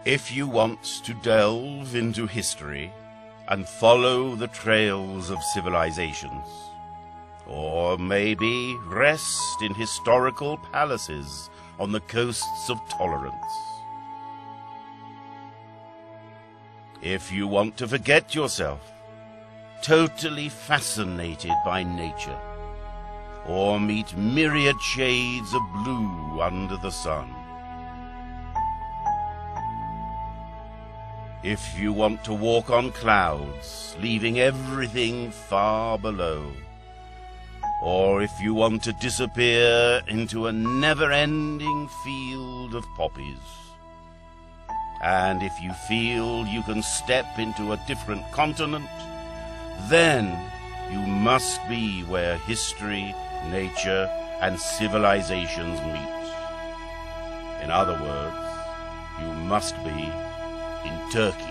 If you want to delve into history and follow the trails of civilizations, or maybe rest in historical palaces on the coasts of tolerance, if you want to forget yourself, totally fascinated by nature, or meet myriad shades of blue under the sun, if you want to walk on clouds, leaving everything far below, or if you want to disappear into a never-ending field of poppies, and if you feel you can step into a different continent, then you must be where history, nature, and civilizations meet. In other words, you must be in Turkey.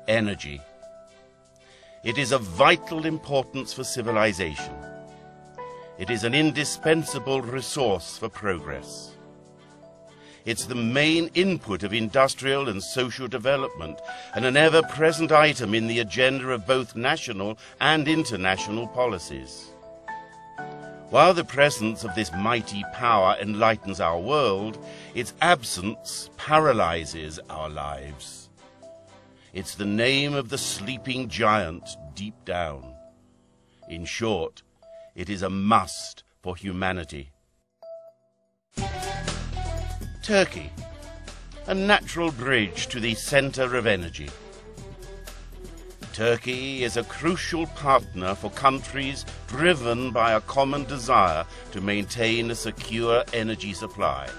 Energy. It is of vital importance for civilization. It is an indispensable resource for progress. It's the main input of industrial and social development, and an ever-present item in the agenda of both national and international policies. While the presence of this mighty power enlightens our world, its absence paralyzes our lives. It's the name of the sleeping giant deep down. In short, it is a must for humanity. Turkey, a natural bridge to the center of energy. Turkey is a crucial partner for countries driven by a common desire to maintain a secure energy supply.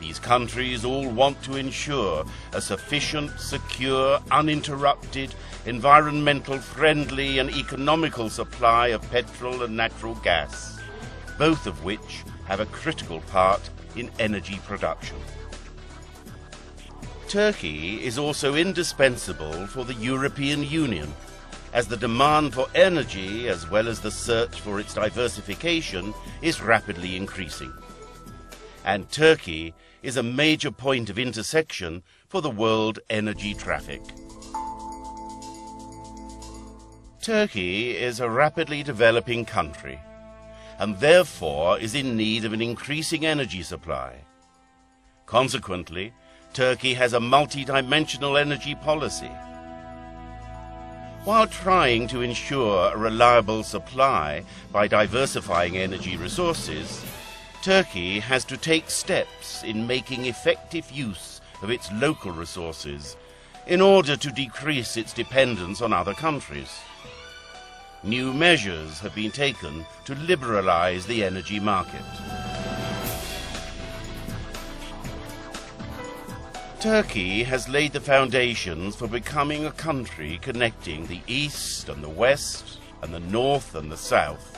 These countries all want to ensure a sufficient, secure, uninterrupted, environmental-friendly and economical supply of petrol and natural gas, both of which have a critical part in energy production. Turkey is also indispensable for the European Union, as the demand for energy, as well as the search for its diversification, is rapidly increasing. And Turkey is a major point of intersection for the world energy traffic. Turkey is a rapidly developing country, and therefore is in need of an increasing energy supply. Consequently, Turkey has a multidimensional energy policy. While trying to ensure a reliable supply by diversifying energy resources, Turkey has to take steps in making effective use of its local resources in order to decrease its dependence on other countries. New measures have been taken to liberalize the energy market. Turkey has laid the foundations for becoming a country connecting the East and the West and the North and the South,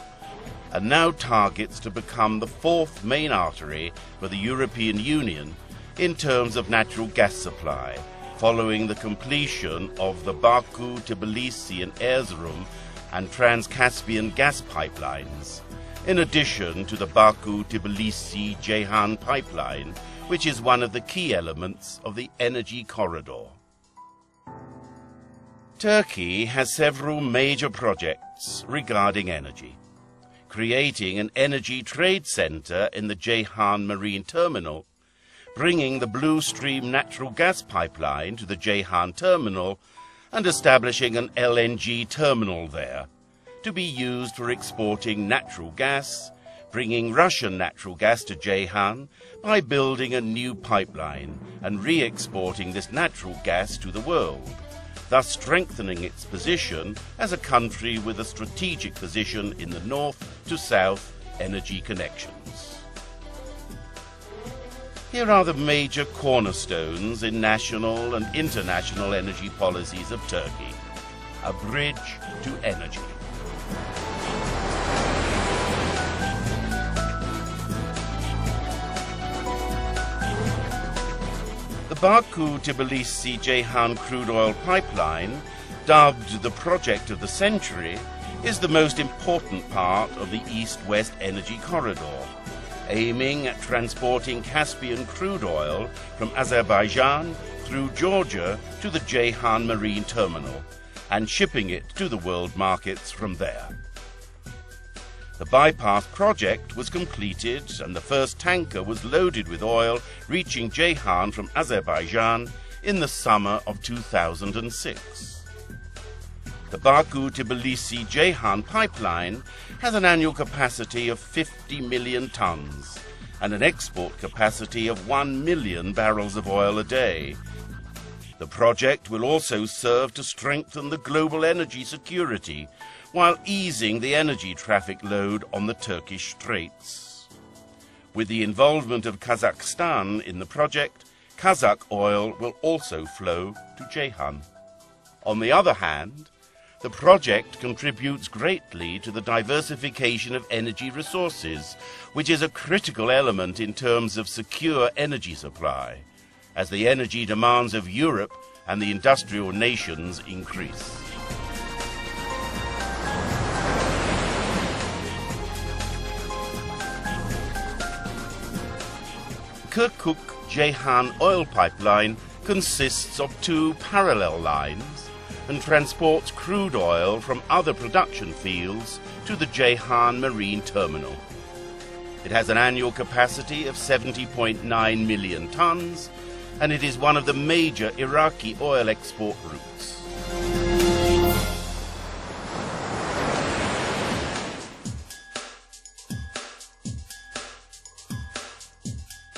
and now targets to become the fourth main artery for the European Union in terms of natural gas supply, following the completion of the Baku, Tbilisi and Erzurum and Trans-Caspian gas pipelines, in addition to the Baku-Tbilisi-Ceyhan pipeline, which is one of the key elements of the energy corridor. Turkey has several major projects regarding energy. Creating an energy trade center in the Ceyhan Marine Terminal, bringing the Blue Stream natural gas pipeline to the Ceyhan Terminal, and establishing an LNG terminal there, to be used for exporting natural gas, bringing Russian natural gas to Ceyhan by building a new pipeline and re-exporting this natural gas to the world, thus strengthening its position as a country with a strategic position in the north to south energy connections. Here are the major cornerstones in national and international energy policies of Turkey. A bridge to energy. The Baku-Tbilisi-Ceyhan crude oil pipeline, dubbed the project of the century, is the most important part of the East-West energy corridor, aiming at transporting Caspian crude oil from Azerbaijan through Georgia to the Ceyhan marine terminal and shipping it to the world markets from there. The bypass project was completed and the first tanker was loaded with oil reaching Ceyhan from Azerbaijan in the summer of 2006. The Baku-Tbilisi-Ceyhan pipeline has an annual capacity of 50 million tons and an export capacity of 1 million barrels of oil a day. The project will also serve to strengthen the global energy security while easing the energy traffic load on the Turkish Straits. With the involvement of Kazakhstan in the project, Kazakh oil will also flow to Ceyhan. On the other hand, the project contributes greatly to the diversification of energy resources, which is a critical element in terms of secure energy supply, as the energy demands of Europe and the industrial nations increase. Kirkuk-Ceyhan oil pipeline consists of two parallel lines and transports crude oil from other production fields to the Ceyhan marine terminal. It has an annual capacity of 70.9 million tons, and it is one of the major Iraqi oil export routes.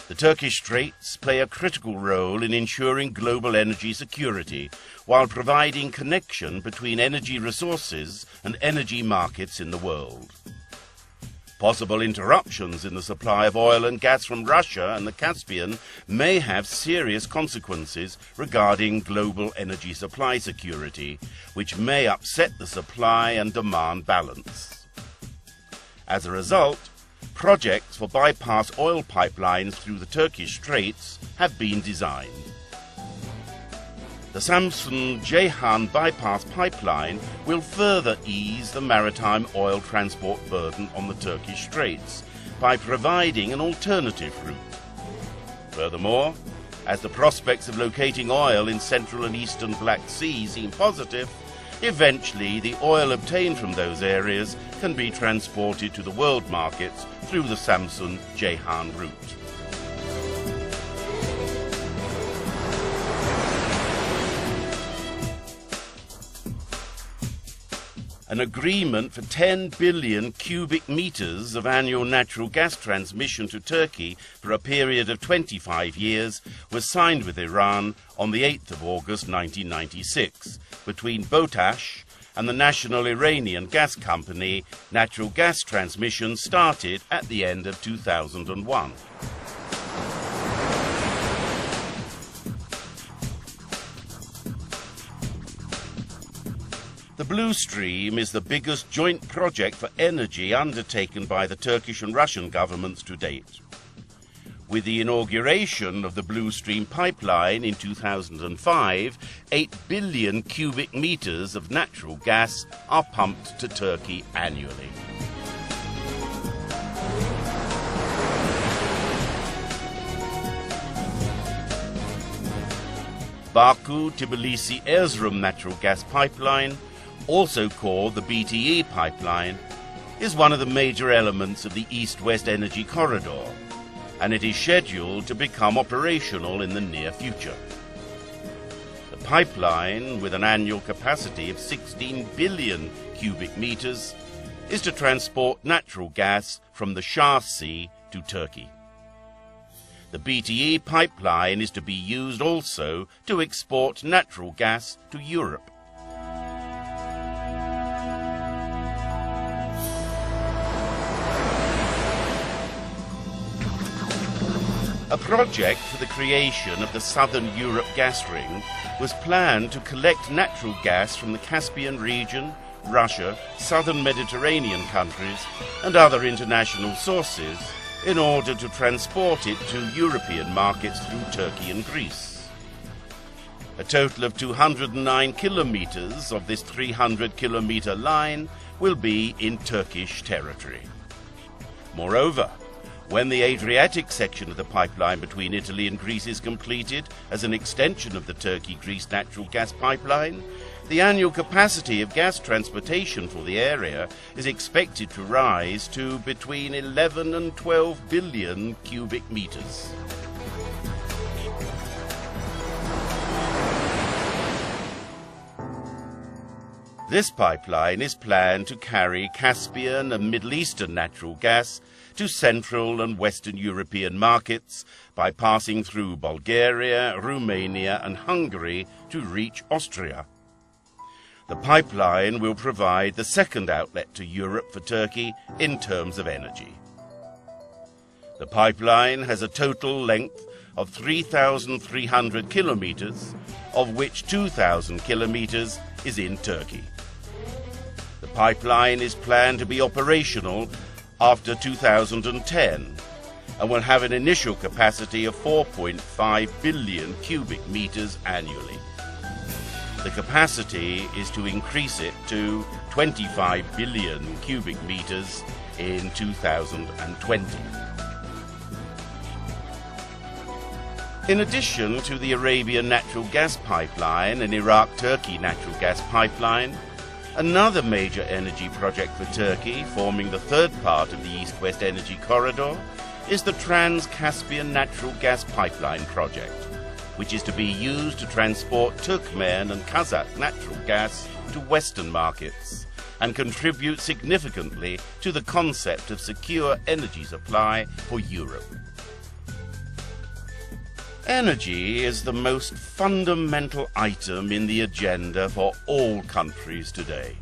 The Turkish Straits play a critical role in ensuring global energy security while providing connection between energy resources and energy markets in the world. Possible interruptions in the supply of oil and gas from Russia and the Caspian may have serious consequences regarding global energy supply security, which may upset the supply and demand balance. As a result, projects for bypass oil pipelines through the Turkish Straits have been designed. The Samsun-Ceyhan bypass pipeline will further ease the maritime oil transport burden on the Turkish Straits by providing an alternative route. Furthermore, as the prospects of locating oil in Central and Eastern Black Sea seem positive, eventually the oil obtained from those areas can be transported to the world markets through the Samsun-Ceyhan route. An agreement for 10 billion cubic meters of annual natural gas transmission to Turkey for a period of 25 years was signed with Iran on the 8th of August 1996 between BOTAŞ and the national Iranian gas company. Natural gas transmission started at the end of 2001. The Blue Stream is the biggest joint project for energy undertaken by the Turkish and Russian governments to date. With the inauguration of the Blue Stream pipeline in 2005, 8 billion cubic meters of natural gas are pumped to Turkey annually. Baku-Tbilisi-Erzurum natural gas pipeline, also called the BTE pipeline, is one of the major elements of the East-West energy corridor, and it is scheduled to become operational in the near future. The pipeline, with an annual capacity of 16 billion cubic meters, is to transport natural gas from the Shah Sea to Turkey. The BTE pipeline is to be used also to export natural gas to Europe. A project for the creation of the Southern Europe gas ring was planned to collect natural gas from the Caspian region, Russia, southern Mediterranean countries and other international sources in order to transport it to European markets through Turkey and Greece. A total of 209 kilometers of this 300-kilometer line will be in Turkish territory. Moreover, when the Adriatic section of the pipeline between Italy and Greece is completed as an extension of the Turkey-Greece natural gas pipeline, the annual capacity of gas transportation for the area is expected to rise to between 11 and 12 billion cubic meters. This pipeline is planned to carry Caspian and Middle Eastern natural gas to Central and Western European markets by passing through Bulgaria, Romania and Hungary to reach Austria. The pipeline will provide the second outlet to Europe for Turkey in terms of energy. The pipeline has a total length of 3,300 kilometers, of which 2,000 kilometers is in Turkey. The pipeline is planned to be operational after 2010 and will have an initial capacity of 4.5 billion cubic meters annually. The capacity is to increase it to 25 billion cubic meters in 2020. In addition to the Arabian natural gas pipeline and Iraq-Turkey natural gas pipeline, another major energy project for Turkey, forming the third part of the East-West Energy Corridor, is the Trans-Caspian natural gas pipeline project, which is to be used to transport Turkmen and Kazakh natural gas to Western markets and contribute significantly to the concept of secure energy supply for Europe. Energy is the most fundamental item in the agenda for all countries today.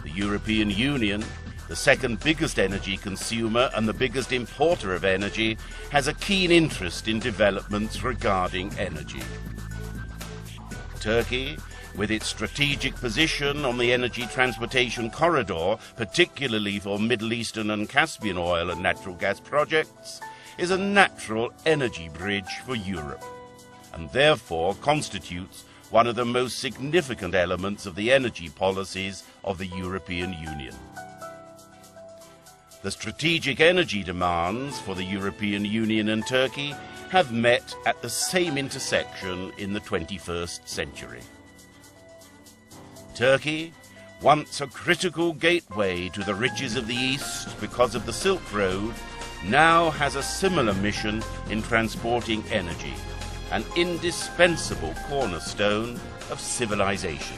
The European Union, the second biggest energy consumer and the biggest importer of energy, has a keen interest in developments regarding energy. Turkey, with its strategic position on the energy transportation corridor, particularly for Middle Eastern and Caspian oil and natural gas projects, is a natural energy bridge for Europe, and therefore constitutes one of the most significant elements of the energy policies of the European Union. The strategic energy demands for the European Union and Turkey have met at the same intersection in the 21st century. Turkey, once a critical gateway to the riches of the East because of the Silk Road, now has a similar mission in transporting energy, an indispensable cornerstone of civilization.